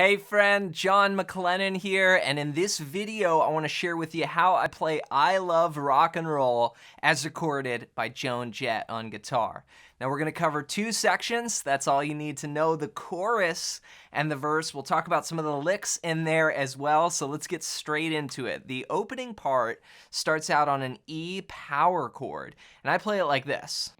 Hey friend, John McLennan here, and in this video I want to share with you how I play I Love Rock and Roll as recorded by Joan Jett on guitar. Now we're going to cover two sections. That's all you need to know, the chorus and the verse. We'll talk about some of the licks in there as well, so let's get straight into it. The opening part starts out on an E power chord, and I play it like this.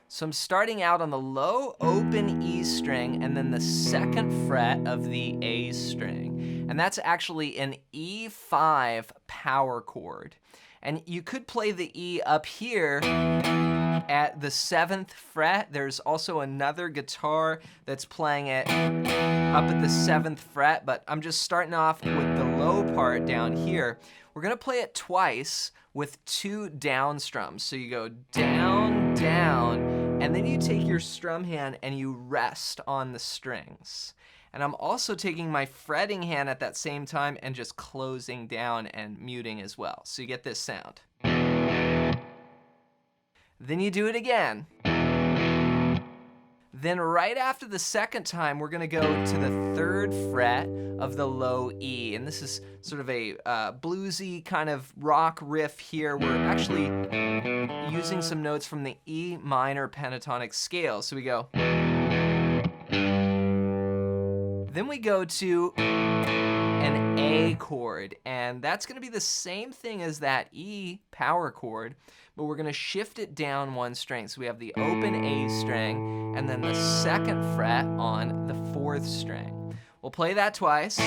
So I'm starting out on the low open E string and then the second fret of the A string. And that's actually an E5 power chord. And you could play the E up here at the 7th fret. There's also another guitar that's playing it up at the 7th fret, but I'm just starting off with the low part down here. We're gonna play it twice with two down strums. So you go down, down, and then you take your strum hand and you rest on the strings. And I'm also taking my fretting hand at that same time and just closing down and muting as well. So you get this sound. Then you do it again. Then right after the second time, we're gonna go to the 3rd fret of the low E. And this is sort of a bluesy kind of rock riff here. We're actually using some notes from the E minor pentatonic scale. So we go. Then we go to an A chord, and that's gonna be the same thing as that E power chord, but we're gonna shift it down one string. So we have the open A string, and then the 2nd fret on the 4th string. We'll play that twice.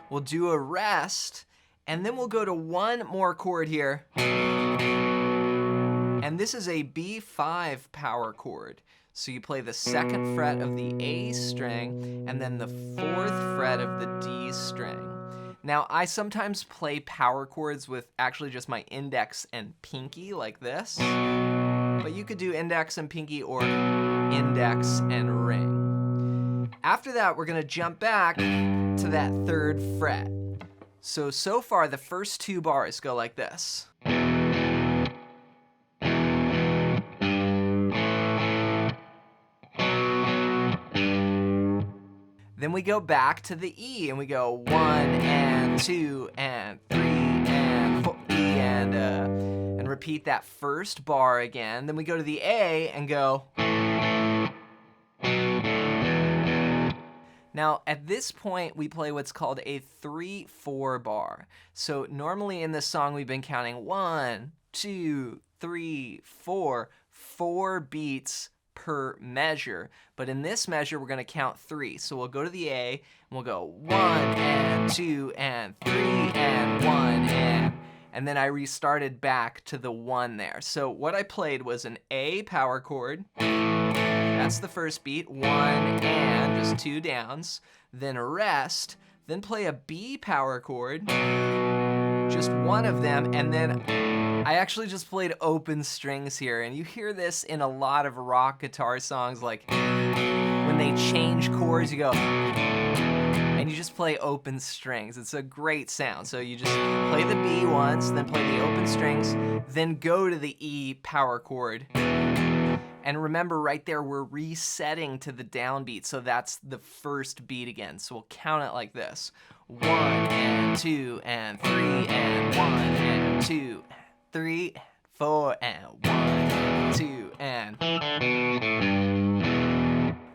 We'll do a rest, and then we'll go to one more chord here. And this is a B5 power chord. So you play the 2nd fret of the A string and then the 4th fret of the D string. Now, I sometimes play power chords with actually just my index and pinky like this, but you could do index and pinky or index and ring. After that, we're gonna jump back to that 3rd fret. So far, the first two bars go like this. Then we go back to the E and we go 1 and 2 and 3 and 4 E and repeat that first bar again. Then we go to the A and go. Now at this point we play what's called a 3/4 bar. So normally in this song we've been counting 1, 2, 3, 4, 4 beats per measure, but in this measure we're going to count 3. So we'll go to the A and we'll go 1 and 2 and 3 and 1 and then I restarted back to the 1 there. So what I played was an A power chord. That's the first beat, 1 and just 2 downs, then a rest, then play a B power chord, just one of them, and then I actually just played open strings here, and you hear this in a lot of rock guitar songs, like when they change chords, you go, and you just play open strings. It's a great sound. So you just play the B once, then play the open strings, then go to the E power chord. And remember right there, we're resetting to the downbeat, so that's the first beat again. So we'll count it like this. 1 and 2 and 3 and 1 and 2 3, 4, and 1, 2, and.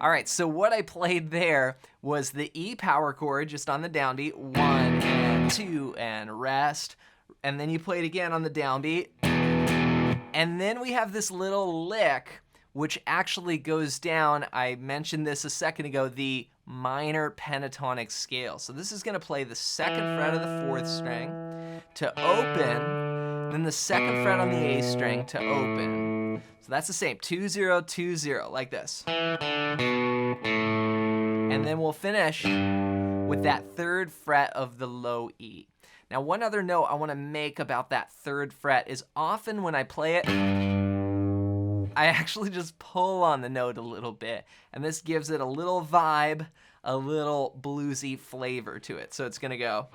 All right, so what I played there was the E power chord just on the downbeat, 1 and 2 and rest, and then you play it again on the downbeat. And then we have this little lick, which actually goes down, I mentioned this a second ago, the minor pentatonic scale. So this is gonna play the 2nd fret of the 4th string to open, then the 2nd fret on the A string to open. So that's the same, 2, 0, 2, 0, like this. And then we'll finish with that 3rd fret of the low E. Now one other note I wanna make about that 3rd fret is often when I play it, I actually just pull on the note a little bit, and this gives it a little vibe, a little bluesy flavor to it. So it's gonna go.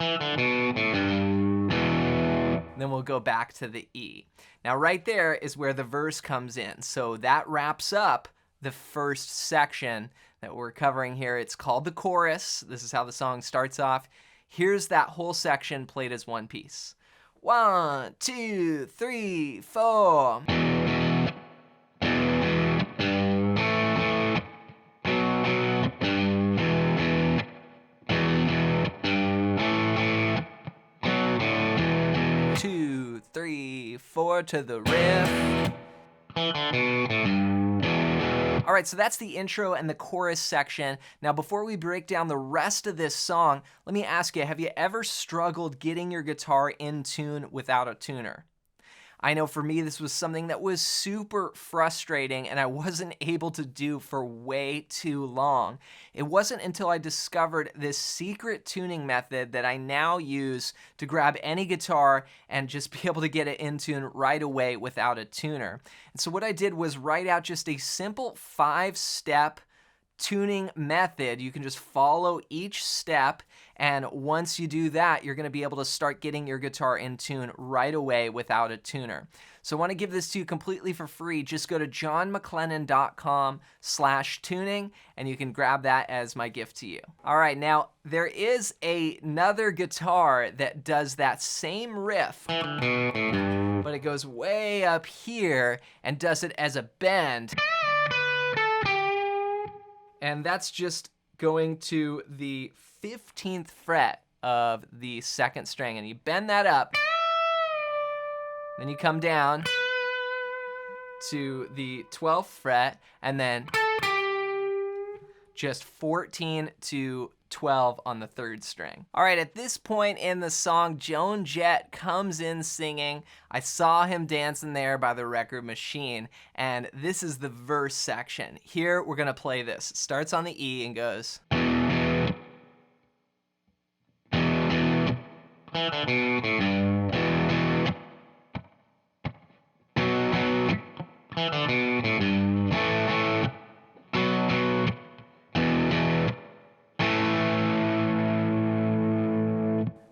then we'll go back to the E. Now right there is where the verse comes in. So that wraps up the first section that we're covering here. It's called the chorus. This is how the song starts off. Here's that whole section played as one piece. 1, 2, 3, 4. Two, three, four to the riff. All right, so that's the intro and the chorus section. Now, before we break down the rest of this song, let me ask you, have you ever struggled getting your guitar in tune without a tuner? I know for me, this was something that was super frustrating and I wasn't able to do for way too long. It wasn't until I discovered this secret tuning method that I now use to grab any guitar and just be able to get it in tune right away without a tuner. And so what I did was write out just a simple 5-step tuning method. You can just follow each step, and once you do that, you're going to be able to start getting your guitar in tune right away without a tuner. So I want to give this to you completely for free. Just go to johnmclennan.com/tuning and you can grab that as my gift to you. All right, now there is another guitar that does that same riff, but it goes way up here and does it as a bend. And that's just going to the 15th fret of the 2nd string. And you bend that up, then you come down to the 12th fret, and then just 14 to 12 on the 3rd string. All right, at this point in the song, Joan Jett comes in singing "I Saw Him Dancing There" by the Record Machine, and this is the verse section. Here, we're gonna play this. It starts on the E and goes.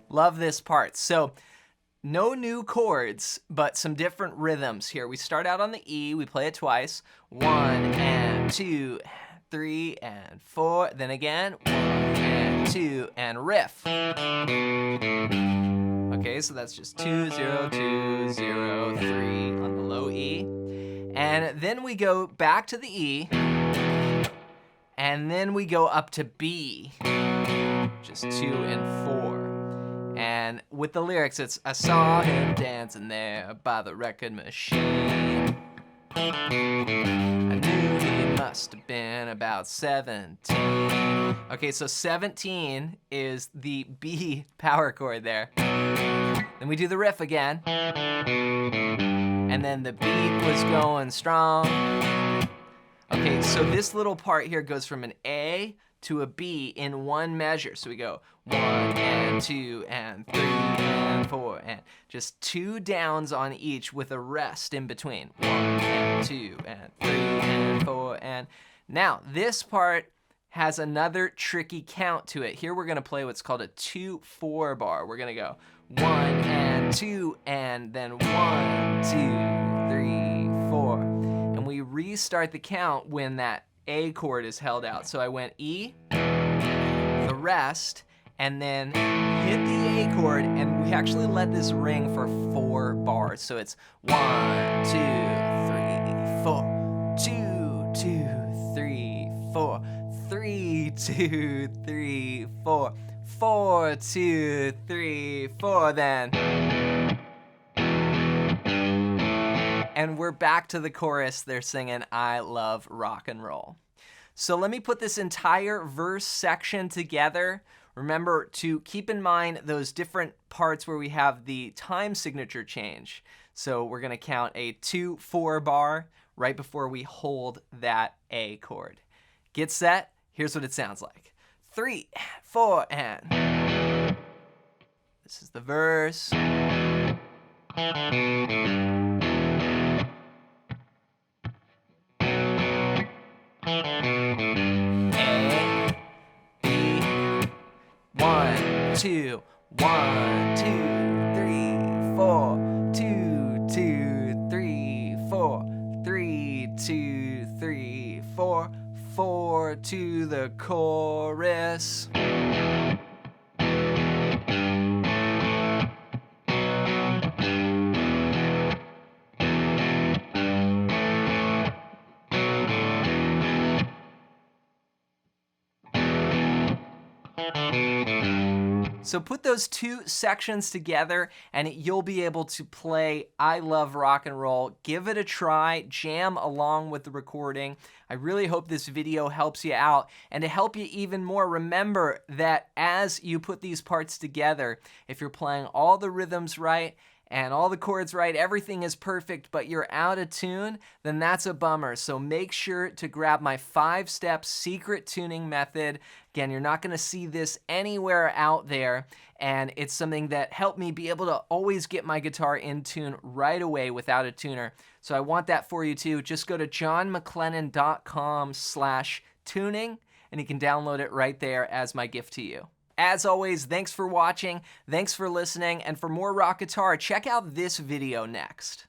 Love this part. So no new chords, but some different rhythms here. We start out on the E, we play it twice. 1 and 2, 3 and 4. Then again, 1 and 2 and riff. Okay, so that's just 2, 0, 2, 0, 3 on the low E. And then we go back to the E, and then we go up to B, just 2 and 4. And with the lyrics, it's "I saw him dancing there by the record machine. I knew he must have been about 17. Okay, so 17 is the B power chord there. Then we do the riff again. And then the beat was going strong. Okay, so this little part here goes from an A to a B in one measure. So we go 1 and 2 and 3 and 4 and just 2 downs on each with a rest in between. 1 and 2 and 3 and 4 and now this part has another tricky count to it. Here we're gonna play what's called a 2-4 bar. We're gonna go 1 and 2 and then 1, 2, 3, 4. And we restart the count when that A chord is held out. So I went E, the rest, and then hit the A chord, and we actually let this ring for 4 bars. So it's 1, 2, 3, 4, 2, 2, 3, 4, 3, 2, 3, 4, 4, 2, 3, 4, then. And we're back to the chorus. They're singing "I Love Rock and Roll." So let me put this entire verse section together. Remember to keep in mind those different parts where we have the time signature change. So we're gonna count a 2-4 bar right before we hold that A chord. Get set, here's what it sounds like. 3, 4, and. This is the verse. Two, 1, 2, 3, 4. 4 to the chorus. So put those two sections together and you'll be able to play I Love Rock and Roll. Give it a try, jam along with the recording. I really hope this video helps you out. And to help you even more, remember that as you put these parts together, if you're playing all the rhythms right and all the chords right, everything is perfect, but you're out of tune, then that's a bummer. So make sure to grab my 5-step secret tuning method. Again, you're not gonna see this anywhere out there, and it's something that helped me be able to always get my guitar in tune right away without a tuner. So I want that for you too. Just go to johnmclennan.com/tuning, and you can download it right there as my gift to you. As always, thanks for watching, thanks for listening, and for more rock guitar, check out this video next.